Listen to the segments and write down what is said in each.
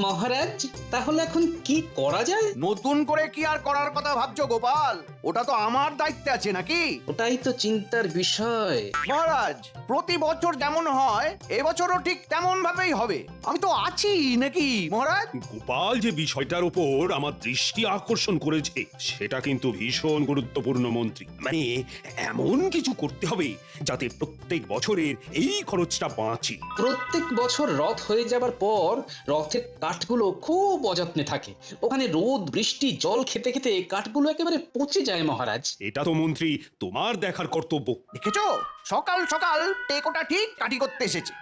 মহারাজ, তাহলে এখন কি করা যায়? নতুন করে কি আর করার কথা ভাবছো গোপাল? ওটা তো আমার দায়িত্বে আছে নাকি? ওটাই তো চিন্তার বিষয়। মহারাজ, প্রতি বছর যেমন হয় এবছরও ঠিক তেমন ভাবেই হবে। আমি তো আছি নাকি মহারাজ? গোপাল যে বিষয়টার উপর আমার দৃষ্টি আকর্ষণ করেছে সেটা কিন্তু ভীষণ গুরুত্বপূর্ণ মন্ত্রী। মানে এমন কিছু করতে হবে যাতে প্রত্যেক বছরের এই খরচটা বাঁচে। প্রত্যেক বছর রথ হয়ে যাবার পর রথের কাঠগুলো খুব অযত্নে থাকে। ওখানে রোদ বৃষ্টি জল খেতে খেতে কাঠগুলো একেবারে পচে যায় মহারাজ। এটা তো মন্ত্রী তোমার দেখার কর্তব্য। দেখেছো, সকাল সকাল টেকোটা ঠিক কাটি করতে এসেছে।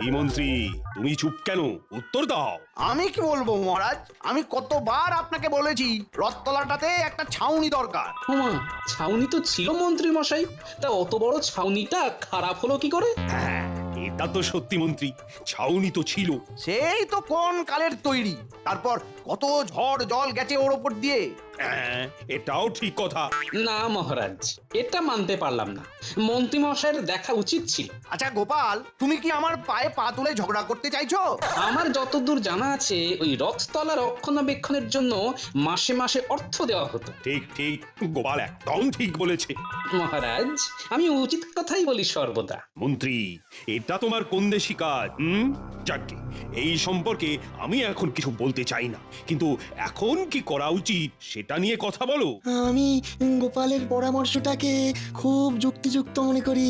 এই মন্ত্রী, তুমি চুপ কেন? উত্তর দাও। আমি কি বলবো মহারাজ, আমি কতবার আপনাকে বলেছি রথতলাটাতে একটা ছাউনি দরকার। ওমা, ছাউনি তো ছিল মন্ত্রী মশাই, তা অত বড় ছাউনিটা খারাপ হলো কি করে? হ্যাঁ, এটা তো সত্যি মন্ত্রী, ছাউনি তো ছিল। সেই তো কোন কালের তৈরি, তারপর কত ঝড় জল গেছে ওর ওপর দিয়ে। হ্যাঁ, এটাও ঠিক কথা। না মহারাজ, এটা মানতে পারলাম না। মন্ত্রী মশাইয়ের দেখা উচিত ছিল। আচ্ছা গোপাল, তুমি কি আমার পায়ে পা তুলে ঝগড়া করতে চাইছো? আমার যতদূর জানা আছে ওই রথতলা রক্ষণাবেক্ষণের জন্য মাসে মাসে অর্থ দেওয়া হতো। ঠিক ঠিক, গোপাল একদম ঠিক বলেছে। মহারাজ, আমি উচিত কথাই বলি সর্বদা। মন্ত্রী, এটা তোমার কোন দেশি কাজ? যাকে এই সম্পর্কে আমি এখন কিছু বলতে চাই না, কিন্তু এখন কি করা উচিত সেটা নিয়ে কথা বলো। আমি গোপালের পরামর্শটাকে খুব যুক্তিযুক্ত মনে করি।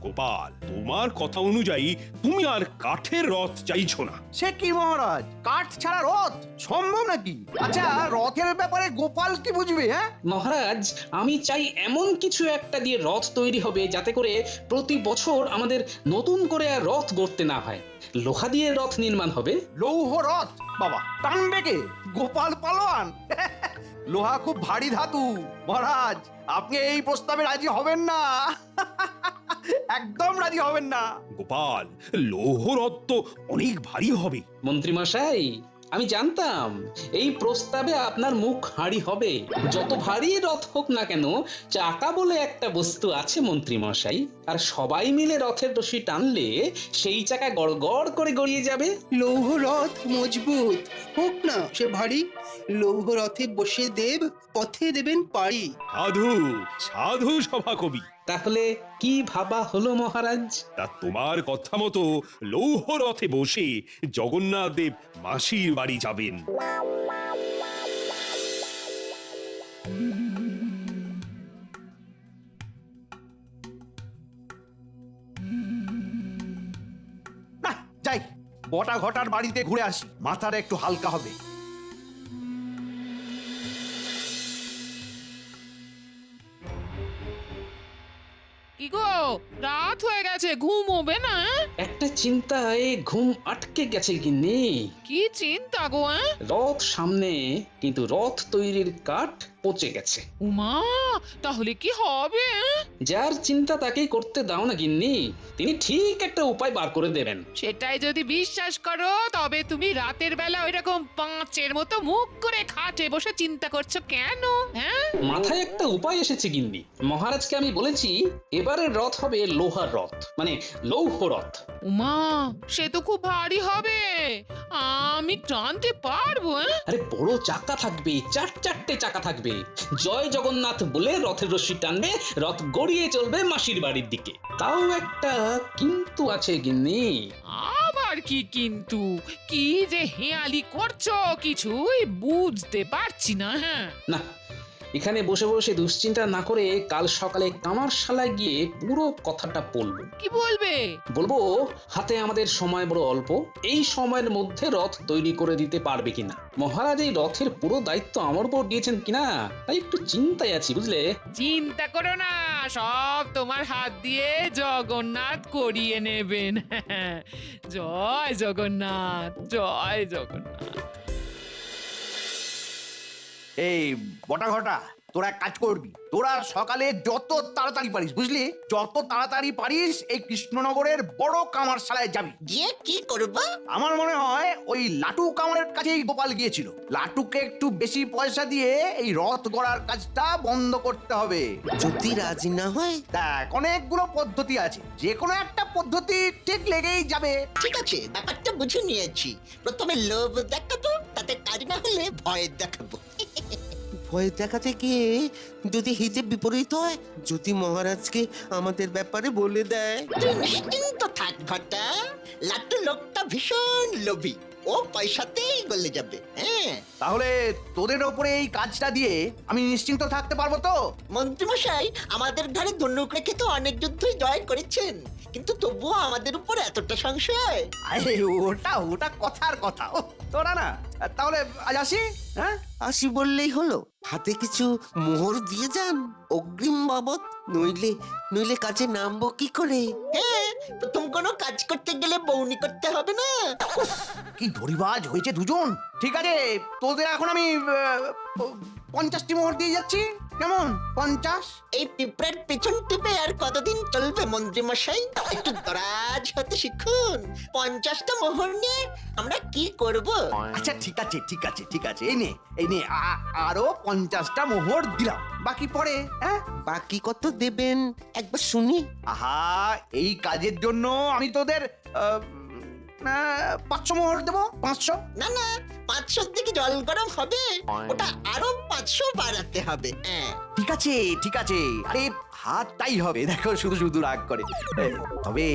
গোপাল, তোমার কথা অনুযায়ী তুমি আর কাঠের রথ চাইছো না। সে কি মহারাজ, কাঠ ছাড়া রথ সম্ভব নাকি? আচ্ছা, রথের ব্যাপারে গোপাল কি বুঝবে? হ্যাঁ মহারাজ, আমি চাই এমন কিছু একটা দিয়ে রথ তৈরি হবে যাতে করে প্রতি বছর আমাদের নতুন করে আর রথ গড়তে না হয়। লোহা দিয়ে রথ নির্মাণ হবে। লৌহ রথ? বাবা, টানবে কে? গোপাল পালোয়ান? লোহা খুব ভারী ধাতু মহারাজ, আপনি এই প্রস্তাবে রাজি হবেন না। একদম রাজি হবেন না। গোপাল, লৌহ রথ তো অনেক ভারী হবে। মন্ত্রী মশাই, আমি জানতাম এই প্রস্তাবে আপনার মুখ হাঁড়ি হবে। যত ভারী রথ হোক না কেন, চাকা বলে একটা বস্তু আছে মন্ত্রী মশাই, আর সবাই মিলে রথের রশি টানলে সেই চাকা গড় গড় করে গড়িয়ে যাবে। লৌহ রথ মজবুত হোক না সে ভারী, লৌহ রথে বসে দেব পথে দেবেন পাড়ি। সাধু সাধু সভাকবি। তাহলে কি ভাবা হলো মহারাজ? তা তোমার কথা মতো লৌহ রথে বসে জগন্নাথ দেব মাসির বাড়ি যাবেন। না, যাই বটা ঘটার বাড়িতে ঘুরে আসি, মাথাটা একটু হালকা হবে। কি গো, রাত হয়ে গেছে, ঘুমোবে না? একটা চিন্তায় ঘুম আটকে গেছে গিন্নি। কি চিন্তা গো? রথ সামনে, কিন্তু রথ তৈরির কাঠ পচে গেছে। উমা, তাহলে কি হবে? যার চিন্তা তাকেই করতে দাও না গিন্নি, তিনি ঠিক একটা উপায় বার করে দেবেন। সেটাই যদি বিশ্বাস করো, তবে তুমি রাতের বেলা ওইরকম পাঁচের মতো মুখ করে খাটে বসে চিন্তা করছো কেন? হ্যাঁ, মাথায় একটা উপায় এসেছে গিন্নি। মহারাজকে আমি বলেছি এবারের রথ হবে লোহার রথ, মানে লৌহ রথ। উমা, সে তো খুব ভারী হবে, আমি টানতে পারবো? আরে বড় চাকা থাকবে, চারটে চাকা থাকবে। জয় জগন্নাথ বলে রথের রশি টানবে, রথ গড়িয়ে চলবে মাসির বাড়ির দিকে। তাও একটা কিন্তু আছে গিন্নি। আবার কি কিন্তু? কি যে হেয়ালি করছো কিছুই বুঝতে পারছি না। হ্যাঁ, না, এখানে বসে বসে দুশ্চিন্তা না করে কাল সকালে কামারশালায় গিয়ে পুরো কথাটা বলবো। কি বলবে? বলবো হাতে আমাদের সময় বড় অল্প, এই সময়ের মধ্যে রথ তৈরি করে দিতে পারবে কিনা। মহারাজ এই রথের পুরো দায়িত্ব আমার উপর দিয়েছেন কিনা, তাই একটু চিন্তায় আছি বুঝলে। চিন্তা করো না, সব তোমার হাত দিয়ে জগন্নাথ করিয়ে নেবেন। জয় জগন্নাথ, জয় জগন্নাথ। এই বটা ঘটা, তোরা এক কাজ করবি, তোরা সকালে যত তাড়াতাড়ি পারিস, বুঝলি, যত তাড়াতাড়ি পারিস এই কৃষ্ণনগরের বড় কামারশালায় যাবি। গিয়ে কি করব? আমার মনে হয় ওই লাটু কামারের কাছেই গোপাল গিয়েছিল। লাটুকে একটু বেশি পয়সা দিয়ে এই রথ গড়ার কাজটা বন্ধ করতে হবে। যদি রাজি না হয়? দেখ, অনেকগুলো পদ্ধতি আছে, যে কোনো একটা পদ্ধতি ঠিক লেগেই যাবে। ঠিক আছে, ব্যাপারটা বুঝে নিয়েছি। প্রথমে লোভ দেখাবো, তাতে কাজ না হলে ভয় দেখাবো। ভয় দেখাতে গিয়ে যদি হিতে বিপরীত হয়, যদি মহারাজকে আমাদের ব্যাপারে বলে দেয়। তুই নিশ্চিন্ত থাক ঘটা, লাট্টু লোকটা ভীষণ লোভী, ও পয়সাতেই গলে যাবে। হ্যাঁ, তাহলে তোদের ওপরে এই কাজটা দিয়ে আমি নিশ্চিন্ত থাকতে পারবো তো? মন্ত্রীমশাই আমাদের ঘরে ধনুক রেখে তো অনেক যুদ্ধই জয় করেছেন, কিন্তু তবুও আমাদের উপর এতটা সংশয়। আরে ওটা ওটা কথার কথা। ও তোরা না, তাহলে আজ আসি। হ্যাঁ, আসি বললেই হলো? হাতে কিছু মোহর দিয়ে যান অগ্রিম বাবদ, নইলে নইলে কাজে নামবো কি করে? হ্যাঁ, প্রথম কোনো কাজ করতে গেলে বউনি করতে হবে না। কি ধরিবাজ হয়েছে দুজন। ঠিক আছে, তোদের এখন আমি 50টি মোহর দিয়ে যাচ্ছি। কেমন? 50? এই পিঁপড়ার পেছন টিপে আর কতদিন চলবে মন্ত্রীমশাই? একটু দরাজ হতে শিখুন। 50টা মোহর নিয়ে আমরা কি করব? আচ্ছা ঠিক আছে ঠিক আছে ঠিক আছে, এই নে এই নে, আরো 50টা মোহর দিলাম, বাকি পরে। হ্যাঁ, বাকি কত দেবেন একবার শুনি। আহা, এই কাজের জন্য আমি তোদের 500 মোহর দেবো। 500? না না, 500 দিকে জল গরম হবে, ওটা আরো 500 বাড়াতে হবে। হ্যাঁ, ঠিক আছে ঠিক আছে, আরে হাতটাই হবে, দেখো শুধু শুধু রাগ করে। তবে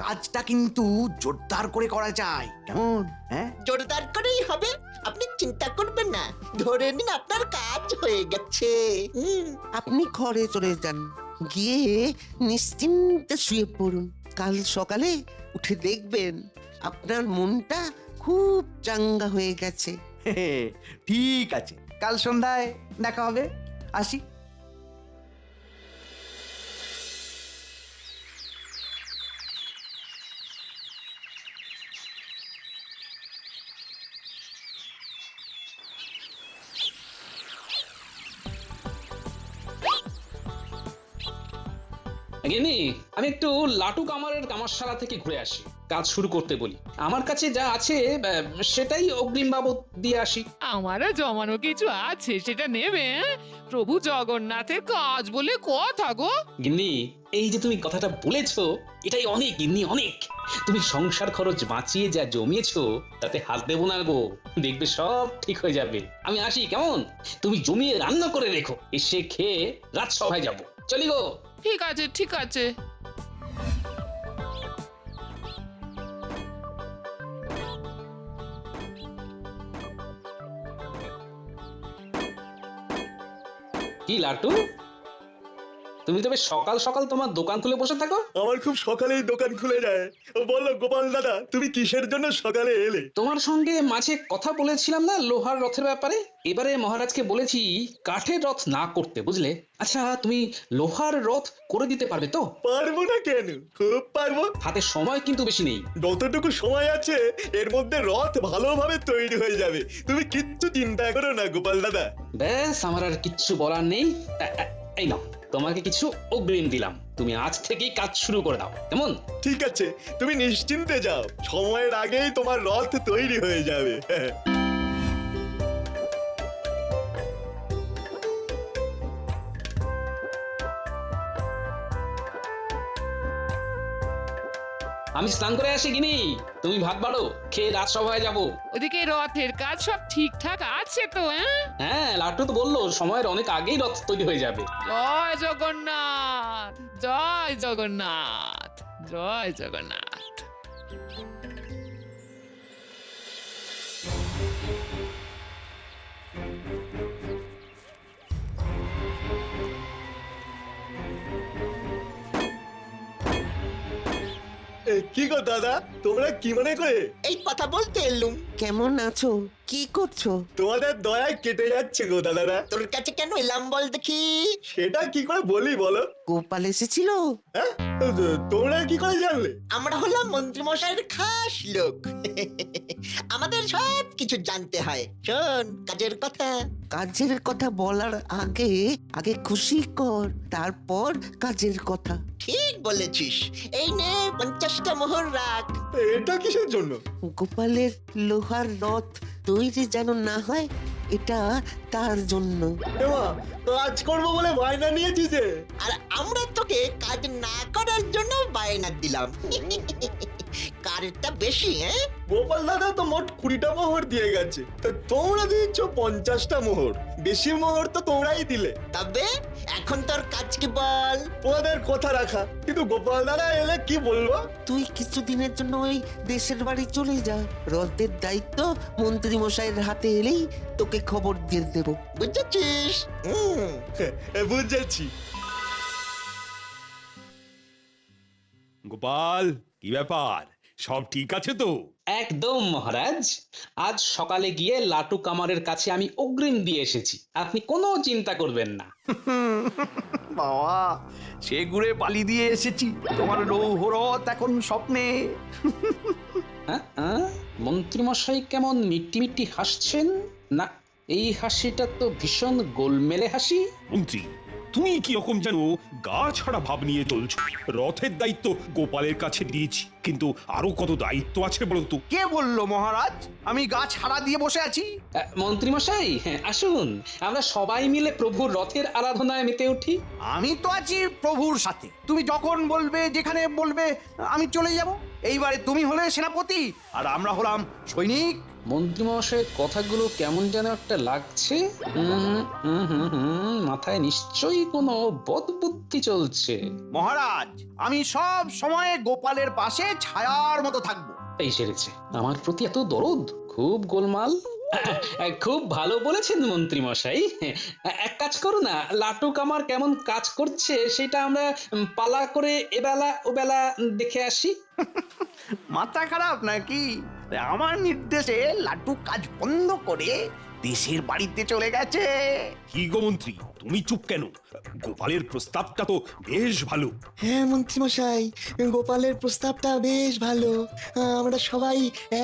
কাজটা কিন্তু জোরদার করে করা যায়, কেমন? হ্যাঁ, জোরদার করেই হবে, আপনি চিন্তা করবেন না। ধরে নিন আপনার কাজ হয়ে গেছে। আপনি ঘরে চলে যান, গিয়ে নিশ্চিন্তে শুয়ে পড়ুন। কাল সকালে উঠে দেখবেন আপনার মনটা খুব চাঙ্গা হয়ে গেছে। ঠিক আছে, কাল সন্ধ্যায় দেখা হবে। আসি। গিন্নি, আমি একটু লাটু কামারের কামারশালা থেকে ঘুরে আসি, কাজ শুরু করতে বলি। আমার কাছে যা আছে সেটাই অগ্রিম বাবদ দিয়ে আসি। আমারও জমানো কিছু আছে, সেটা নেবে? হ্যাঁ? প্রভু জগন্নাথের কাজ বলে কথা গো। গিন্নি, এই যে তুমি কথাটা বলেছো, এটাই অনেক গিন্নি, অনেক। তুমি সংসার খরচ বাঁচিয়ে যা জমিয়েছো তাতে হাত দেবো না গো, দেখবে সব ঠিক হয়ে যাবে। আমি আসি, কেমন? তুমি জমিয়ে রান্না করে রেখো, এসে খেয়ে রাজসভায় যাবো। চলি গো। ঠিক আছে ঠিক আছে। কি লাটু, তুমি তবে সকাল সকাল তোমার দোকান খুলে বসে থাকো? আমার খুব সকালেই দোকান খুলে যায়। বলো গোপাল দাদা, তুমি কিসের জন্য সকালে এলে? তোমার সঙ্গে মাঝে কথা বলেছিলাম না লোহার রথের ব্যাপারে? এবারে মহারাজকে বলেছি কাঠের রথ না করতে, বুঝলে? আচ্ছা, তুমি লোহার রথ করে দিতে পারবে তো? পারবো না কেন, খুব পারবো। হাতে সময় কিন্তু বেশি নেই। যতটুকু সময় আছে এর মধ্যে রথ ভালোভাবে তৈরি হয়ে যাবে, তুমি কিচ্ছু চিন্তা করো না গোপাল দাদা। ব্যাস, আমার আর কিচ্ছু বলার নেই। এই নাও, তোমাকে কিছু অগ্রিম দিলাম, তুমি আজ থেকেই কাজ শুরু করে দাও, কেমন? ঠিক আছে, তুমি নিশ্চিন্তে যাও, সময়ের আগেই তোমার রথ তৈরি হয়ে যাবে। আমি স্নান করে আসি গিনি, তুমি ভাত বাড়ো, খেয়ে রাজসভায় যাবো। ওদিকে রথের কাজ সব ঠিকঠাক আছে তো? হ্যাঁ, লাট্টু তো বললো সময়ের অনেক আগেই রথ তৈরি হয়ে যাবে। জয় জগন্নাথ, জয় জগন্নাথ, জয় জগন্নাথ। কি গো দাদা, তোমরা কি মনে করে? এই কথা বলতে এলুম। কেমন আছো? কি করছো? তোমাদের দয়ায় কেটে যাচ্ছে গো দাদারা। তোর কাছে কেন এলাম বল দেখি? সেটা কি করে বলি বলো? গোপাল এসেছিল। হ্যাঁ? তোমরা কি করে জানলে? আমরা হলাম মন্ত্রী মশাইয়ের খাস লোক। আমাদের সব কিছু জানতে হয়। শোন, কাজের কথা। কাজের কথা বলার আগে আগে খুশি কর, তারপর কাজের কথা। ঠিক বলেছিস। এই নে 50টা মোহর রাখ। এটা কিসের জন্য? গোপালের লোহার রথ তৈরি যেন না হয়, এটা তার জন্য। এমা, কাজ করবো বলে বায়না নিয়েছি যে। আর আমরা তোকে কাজ না করার জন্য বায়না দিলাম। কারটা বেশি, হ্যাঁ? গোপাল দাদা তো মোট 20টা মোহর দিয়ে গেছে, তা তোমরা দিচ্ছ 50টা মোহর। বেশি মোহর তো তোমরাই দিলে। তবে এখন তোর কাজ কি বল? তোমাদের কথা রাখা, কিন্তু গোপাল দাদা এলে কি বলবো? তুই কিছুদিনের জন্য ওই দেশের বাড়ি চলে যা। রথের দায়িত্ব মন্ত্রী মশাইয়ের হাতে এলেই তোকে খবর দিয়ে দেব, বুঝেছিস? বুঝেছি। গোপাল, কি ব্যাপার, সব ঠিক আছে তো? একদম মহারাজ, আজ সকালে গিয়ে লাটু কামারের কাছে আমি অগ্রিম দিয়ে এসেছি, আপনি কোনো চিন্তা করবেন না। বাবা, সে ঘুরে পালি দিয়ে এসেছি, তোমার লৌহরথ এখন স্বপ্নে। হ্যাঁ হ্যাঁ, মন্ত্রীমশাই কেমন মিট্টি মিট্টি হাসছেন? না, এই হাসিটা তো ভীষণ গোলমেলে হাসি। মন্ত্রী, তুমি কি রকম যেন গা ছাড়া ভাব নিয়ে চলছো। রথের দায়িত্ব গোপালের কাছে দিয়েছি, কিন্তু আরো কত দায়িত্ব আছে বলো তো? কে বললো মহারাজ আমি গা ছাড়া দিয়ে বসে আছি? মন্ত্রীমশাই, হ্যাঁ, আসুন, আমরা সবাই মিলে প্রভুর রথের আরাধনায় মেতে উঠি। আমি তো আছি প্রভুর সাথে, তুমি যখন বলবে যেখানে বলবে আমি চলে যাব। এইবারে তুমি হলে সেনাপতি আর আমরা হলাম সৈনিক। মন্ত্রীমশাইয়ের কথাগুলো কেমন যেন একটা লাগছে। মাথায় নিশ্চয়ই কোনো বদবুদ্ধি চলছে। মহারাজ, আমি সব সময় গোপালের পাশে ছায়ার মতো থাকবো। এই সেরেছে, আমার প্রতি এত দরদ, খুব গোলমাল। খুব ভালো বলেছেন মন্ত্রীমশাই। এক কাজ করো না, লাটু কামার কেমন কাজ করছে সেটা আমরা পালা করে এবেলা ওবেলা দেখে আসি। মাথা খারাপ নাকি? আমার নির্দেশে লাটু কাজ বন্ধ করে দেশের বাড়িতে চলে গেছে। কি গো মন্ত্রী, তুমি চুপ কেন? গোপালের প্রস্তাবটা তো বেশ ভালো। হ্যাঁ মন্ত্রীমশাই, গোপালের প্রস্তাবটা বেশ ভালো। আমরা সবাই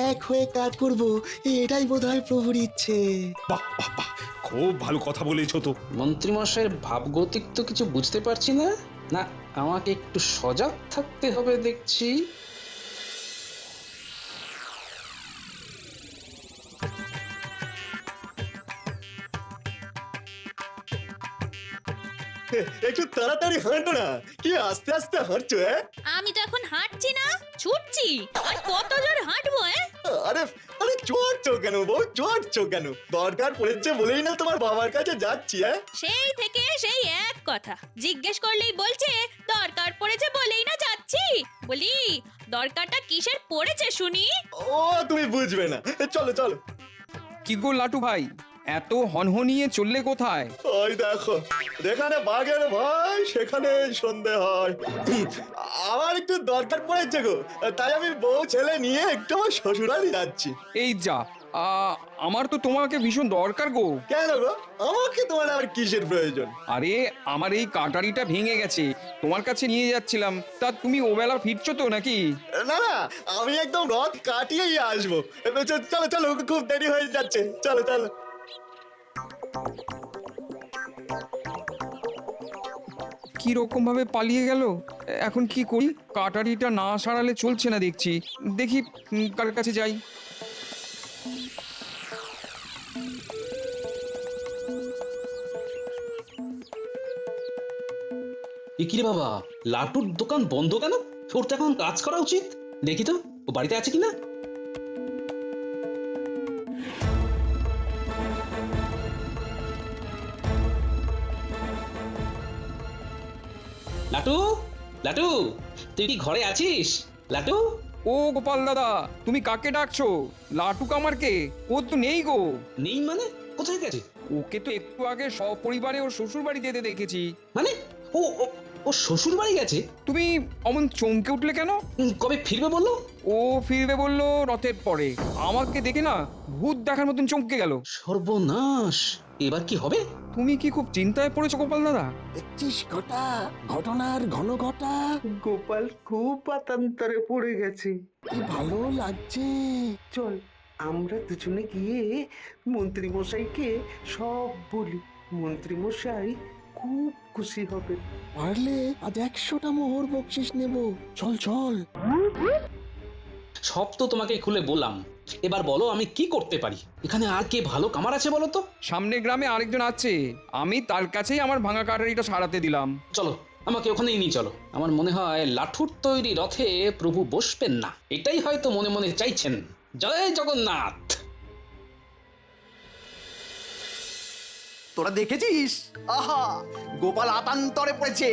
এক হয়ে কাজ করব, এটাই বোধহয় প্রভুর ইচ্ছে। বাহ বাহ বাহ, খুব ভালো কথা বলেছো তো। মন্ত্রীমশাইয়ের ভাবগতিক তো কিছু বুঝতে পারছি না। না, আমাকে একটু সজাগ থাকতে হবে দেখছি। একটু তাড়াতাড়ি হাঁটো না, কি আস্তে আস্তে হাঁটছো? আমি তো এখন হাঁটছি না, ছুটছি। আর কত জোর হাঁটবো? আরে আরে, চড়ছো কেন বউ, চড়ছো কেন? দরকার পড়েছে বলেই না তোমার বাবার কাছে যাচ্ছি। সেই থেকে সেই এক কথা, জিজ্ঞেস করলেই বলছে দরকার পড়েছে বলেই না যাচ্ছি। বলি, দরকারটা কিসের পড়েছে শুনি? ও তুমি বুঝবে না, চলো চলো। কি গো লাটু ভাই, এত হনহনিয়ে চললে কোথায়? ওই দেখো, যেখানে বাঘের ভয় সেখানে সন্ধে হয়। আমার একটু দরকার পড়েছে গো, তাই আমি বউ ছেলে নিয়ে একটু আমার শ্বশুরালি যাচ্ছি। এই যা, আমার তো তোমাকে ভীষণ দরকার গো। কেন গো, আমাকে তোমার আর কিসের প্রয়োজন? আরে, আমার এই কাটারিটা ভেঙে গেছে, তোমার কাছে নিয়ে যাচ্ছিলাম। তা তুমি ওবেলা ফিরছো তো নাকি? না না, আমি একদম রথ কাটিয়েই আসবো। চলো চলো, খুব দেরি হয়ে যাচ্ছে, চলো চলো। কি রকম ভাবে পালিয়ে গেল, এখন কি করি? কাটারিটা না সারালে চলছে না দেখছি। দেখি কার কাছে যাই। কিরে বাবা, লাটুর দোকান বন্ধ কেন? ওর তো এখন কাজ করা উচিত। দেখি তো ও বাড়িতে আছে কিনা। লাটু, লাটু, তুই কি ঘরে আছিস? লাটু। ও গোপাল দাদা, তুমি কাকে ডাকছো? লাটু কামারকে? ও তো নেই গো। নেই মানে? কোথায় গেছে? ওকে তো একটু আগে সপরিবারে ওর শ্বশুর বাড়ি যেতে দেখেছি। মানে ও ও ও ও শ্বশুর বাড়ি গেছে? তুমি অমন চমকে উঠলে কেন? কবে ফিরবে বললো? ও ফিরবে বললো রথের পরে। আমাকে দেখে না ভূত দেখার মতন চমকে গেল। সর্বনাশ, এবার কি হবে? তুমি কি খুব চিন্তায় পড়েছো গোপাল দাদা? দেখছিস ঘটা, ঘটনার ঘন ঘটা, গোপাল খুব পাতান্তরে পড়ে গেছে। কি ভালো লাগছে। চল আমরা দুজনে গিয়ে মন্ত্রী মশাইকে সব বলি। মন্ত্রী মশাই খুব খুশি হবে। পারলে আজ 100টা মোহর বকশিস নেব। চল চল। সব তো তোমাকে খুলে বললাম, এবার বলো আমি কি করতে পারি? এখানে আর কে ভালো কামার আছে বলো তো? সামনের গ্রামে আরেকজন আছে, আমি তার কাছেই আমার ভাঙা কাটারিটা সারাতে দিলাম। চলো আমাকে ওখানেই নিয়ে চলো। আমার মনে হয় লাঠুর তৈরি রথে প্রভু বসবেন না, এটাই হয়তো মনে মনে চাইছেন। জয় জগন্নাথ। তোরা দেখেছিস? আহা, গোপাল আতান্তরে পড়েছে।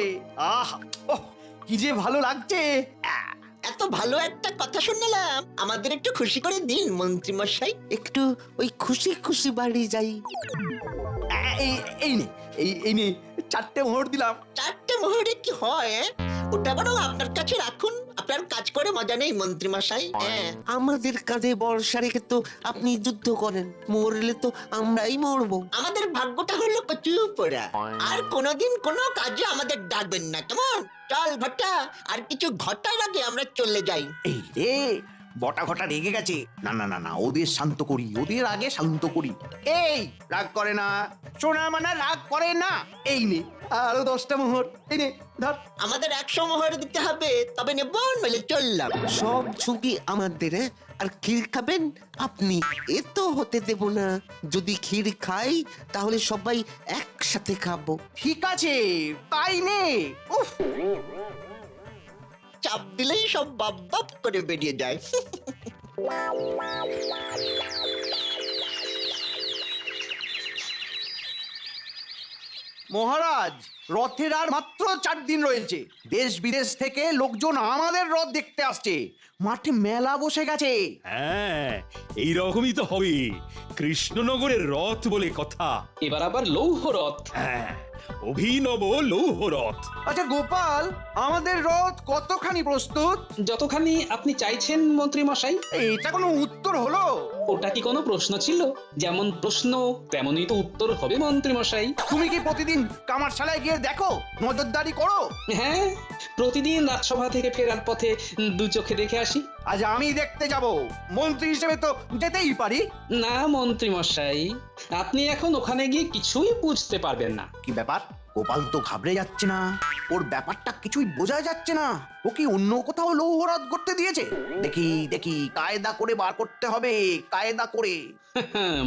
আহা, ওহ, কি যে ভালো লাগছে। এত ভালো একটা কথা শুনলাম, আমাদের একটু খুশি করে দিন মন্ত্রী মশাই। একটু ওই খুশি খুশি বাড়ি যাই। এই নে, এই নে, 4টে মোহর দিলাম। 4টে মোহরে কি হয়? ওটা বরং আপনার কাছে রাখুন, আপনার কাজ করে মজা নেই মন্ত্রী মশাই। আমাদের কাঁধে বর্ষা রেখে তো আপনি যুদ্ধ করেন, মরলে তো আমরাই মরবো। আমাদের ভাগ্যটা হলো কচু পোড়া, আর কোনোদিন কোনো কাজে আমাদের ডাকবেন না, কেমন? চল ঘটা, আর কিছু ঘটার আগে আমরা চলে যাই। এই রে, বটা ঘটা রেগে গেছে। না না না না, ওদের শান্ত করি, ওদের আগে শান্ত করি। এই রাগ করে না, সোনা মানা রাগ করে না। এই নে আরো 10টা মোহর, এই নে ধর। আমাদের 100 মোহর দিতে হবে, তবে নেব, নইলে চললাম। সব ঝুঁকি আমাদের, আর ক্ষীর খাবেন আপনি। এ তো হতে দেব না। যদি ক্ষীর খাই তাহলে সবাই একসাথে খাবো। ঠিক আছে, তাই নে। উফ, চাপ দিলেই সব বাপ বাপ করে বেরিয়ে যায়। মহারাজ, রথের আর মাত্র 4 দিন রয়েছে। দেশ বিদেশ থেকে লোকজন আমাদের রথ দেখতে আসছে। মাঠে মেলা বসে গেছে। হ্যাঁ, এইরকমই তো হবে। কৃষ্ণনগরের রথ বলে কথা। এবার আবার লৌহ রথ। হ্যাঁ, অভিনব লৌহ রথ। আচ্ছা গোপাল, আমাদের রথ কতখানি প্রস্তুত? যতখানি আপনি চাইছেন মন্ত্রী মশাই। এটা কোনো উত্তর হলো? ওটা কি কোনো প্রশ্ন ছিল? যেমন প্রশ্ন তেমনই তো উত্তর হবে মন্ত্রী মশাই। তুমি কি প্রতিদিন কামারশালায় গিয়ে দেখো, নজরদারি করো? হ্যাঁ, প্রতিদিন রাজসভা থেকে ফেরার পথে 2 চোখে দেখে আসি। আজ আমি দেখতে যাব, মন্ত্রী হিসেবে তো যেতেই পারি। না মন্ত্রী মশাই, আপনি এখন ওখানে গিয়ে কিছুই বুঝতে পারবেন না। কি ব্যাপার? গোপাল তো ঘাবড়ে যাচ্ছে না, ওর ব্যাপারটা কিছুই বোঝা যাচ্ছে না। ও কি অন্য কোথাও লৌহরথ করতে দিয়েছে? দেখি দেখি, কায়দা করে বার করতে হবে, কায়দা করে।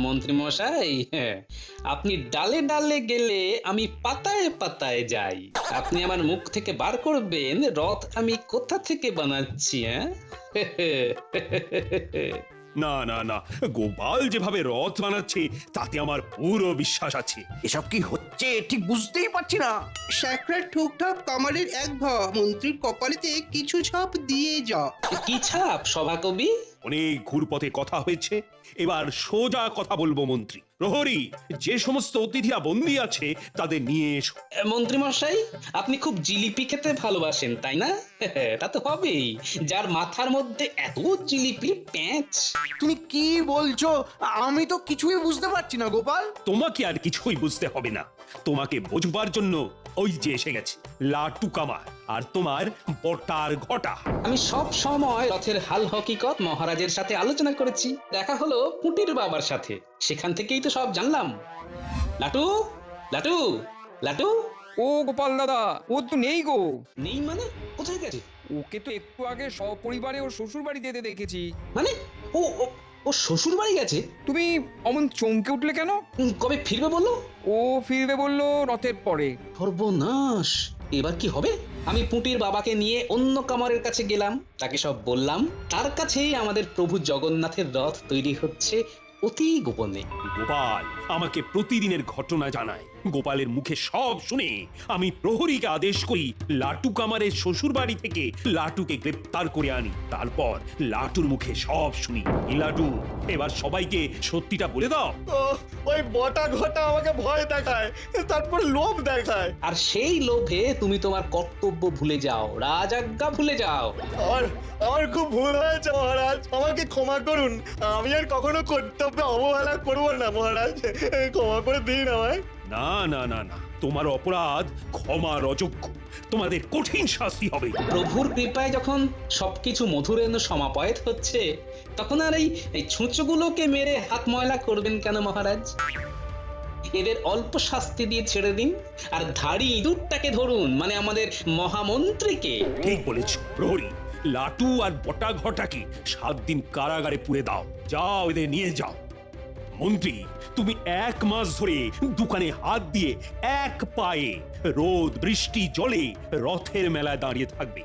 মন্ত্রী মশাই, আপনি ডালে ডালে গেলে আমি পাতায় পাতায় যাই। আপনি আমার মুখ থেকে বার করবেন রথ আমি কোথা থেকে বানাচ্ছি। না না না, গোপাল যেভাবে রথ বানাচ্ছে তাতে আমার পুরো বিশ্বাস আছে। এসব কি হচ্ছে ঠিক বুঝতেই পারছি না। স্যাকরার ঠুকঠাক কামারের এক ভা, মন্ত্রীর কপালেতে কিছু ছাপ দিয়ে যা। কি ছাপ সভাকবি? অনেক ঘুরপথে কথা হয়েছে, এবার সোজা কথা বলবো মন্ত্রী। প্রহরী, যে সমস্ত অতিথিরা বন্দী আছে তাদের নিয়ে এসো। মন্ত্রী মশাই, আপনি খুব জিলিপি খেতে ভালোবাসেন তাই না? তা তো হবেই, যার মাথার মধ্যে এত জিলিপি প্যাঁচ। তুমি কি বলছো? আমি তো কিছুই বুঝতে পারছি না গোপাল। তোমাকে আর কিছুই বুঝতে হবে না, তোমাকে বোঝবার জন্য ওই যে এসে গেছে লাটু কামার আর তোমার বটার ঘটা। আমি সব সময় রথের হাল হকিকত মহারাজের সাথে আলোচনা করেছি। দেখা হলো পুটির বাবার সাথে, সেখান থেকেই তো সব জানলাম। লাটু, লাটু, লাটু। ও গোপাল দাদা, ও তো নেই গো। নেই মানে? কোথায় গেছে? ওকে তো একটু আগে সপরিবারে ওর শ্বশুর বাড়ি যেতে দেখেছি। মানে ও ও- ও শ্বশুর বাড়ি গেছে? তুমি অমন চমকে উঠলে কেন? কবে ফিরবে বললো? ও ফিরবে বললো রথের পরে। সর্বনাশ, এবার কি হবে? আমি পুটির বাবাকে নিয়ে অন্য কামারের কাছে গেলাম, তাকে সব বললাম। তার কাছেই আমাদের প্রভু জগন্নাথের রথ তৈরি হচ্ছে অতি গোপনে। গোপাল আমাকে প্রতিদিনের ঘটনা জানায়, গোপালের মুখে সব শুনে আমি প্রহরীকে আদেশ করি লাটু কামারের শ্বশুর বাড়ি থেকে লাটুকে গ্রেপ্তার করে আনি। তারপর লাটুর মুখে সব শুনি। এই লাটু, এবার সবাইকে সত্যিটা বলে দাও। ও, ওই বটা ঘটা আমাকে ভয় দেখায়, তারপর লোভ দেখায়। আর সেই লোভে তুমি তোমার কর্তব্য ভুলে যাও, রাজাজ্ঞা ভুলে যাও। আমার আমার খুব ভুল হয়েছে মহারাজ, আমাকে ক্ষমা করুন। আমি আর কখনো কর্তব্যে অবহেলা করব না মহারাজ, ক্ষমা করে দিন আমায়। না না না না, তোমার অপরাধ ক্ষমার অযোগ্য, তোমাদের কঠিন শাস্তি হবে। প্রভুর কৃপায় যখন সবকিছু মধুরেন্দ্র সমাপয়েত হচ্ছে, তখন আর এই ছুঁচোগুলোকে মেরে হাত ময়লা করবেন কেন মহারাজ? এদের অল্প শাস্তি দিয়ে ছেড়ে দিন, আর ধাড়ি ইঁদুরটাকে ধরুন, মানে আমাদের মহামন্ত্রীকে। ঠিক বলেছ প্রহরী, লাটু আর বটা ঘটাকে 7 দিন কারাগারে পুরে দাও। যাও, এদের নিয়ে যাও। মন্ত্রী, তুমি 1 মাস ধরে দোকানে হাত দিয়ে এক পায়ে রোদ বৃষ্টি জলে রথের মেলায় দাঁড়িয়ে থাকবে।